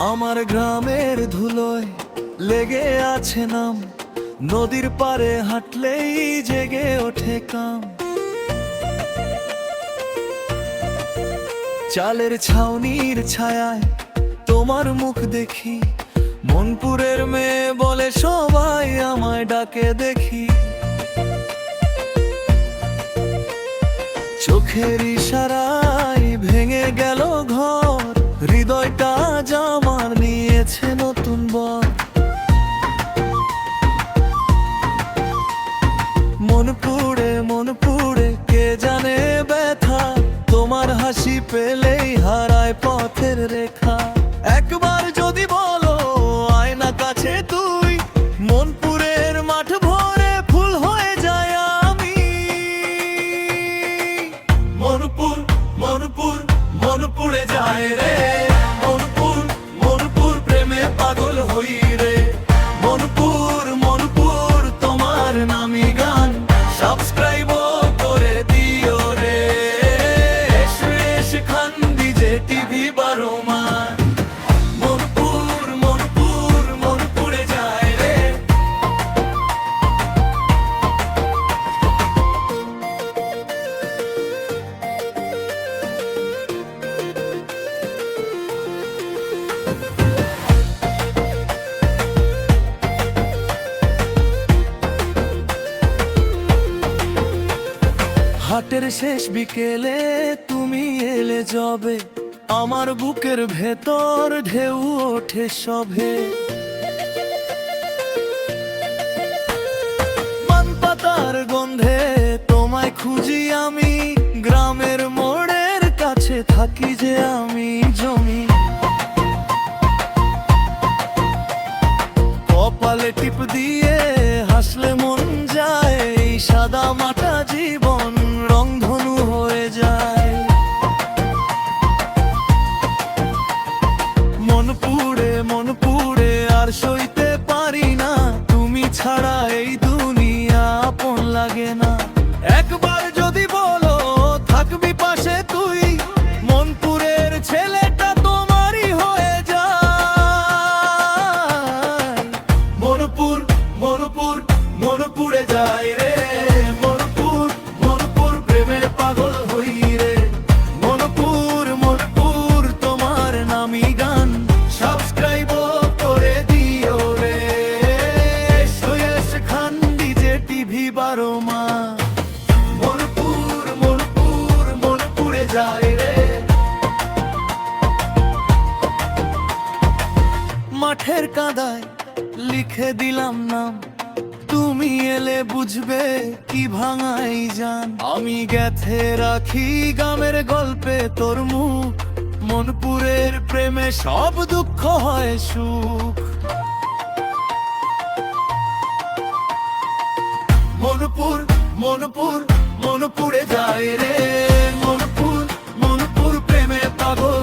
আমার গ্রামের ধুলোয় লেগে আছে নাম, নদীর পারে হাঁটলেই জেগে ওঠে কাম। চালের ছাউনির ছায়ায় তোমার মুখ দেখি, মনপুরের মেয়ে বলে সবাই আমায় ডাকে দেখি। চোখের ইশারায় ভেঙে গেল ঘর, হৃদয়টা আমার নিয়েছে নতুন বর। মন পুড়ে কে জানে ব্যথা, তোমার হাসি পেলেই হারায় পথের রেখা। একবার যদি বলো আয়না কাছে তুই, মনপুরের মাঠ ভরে ফুল হয়ে যায় আমি। মনপুর মনপুর মন পুড়ে যায় রে, মনপুর প্রেমে পাগল হই রে। মনপুর তোমার নামি গান সাবস্ক্রাইব করে দিও রে। খান্দি যে টিভি 12 মাস। মনপুর মন পুড়ে যায় রে। হাটের শেষ বিকেলে তুমি এলে যবে, আমার বুকের ভেতর ঢেউ ওঠে সবে। পান পাতার গন্ধে তোমায় খুঁজি আমি, গ্রামের মোড়ের কাছে থাকি যে আমি জমি। কপালে টিপ দিয়ে হাসলে মন যায়, এই সাদা মাটা জীবন রংধনু হয়ে যায়। মন পুড়ে আর সইতে পারি না, তুমি ছাড়া এই দুনিয়া আপন লাগে না। একবার যদি বলো থাকবি পাশে তুই, মনপুরের ছেলেটা তোমারই হয়ে যায়। মনপুর মন পুড়ে যায় রে। মনপুর প্রেমে পাগল হই রে। মনপুর তোমার নামি গান সাবস্ক্রাইব করে দিও রে। খান্দি যে টিভি 12 মাস। মনপুর মন পুড়ে যায় রে। মাঠের কাদায় লিখে দিলাম নাম, তুমি এলে বুঝবে কি ভাঙাই জান। আমি গেথে রাখি গ্রামের গল্পে তোর মুখ, মনপুরের প্রেমে সব দুঃখ হয় সুখ। মনপুর পুড়ে যায় রে। মনপুর প্রেমে পাগল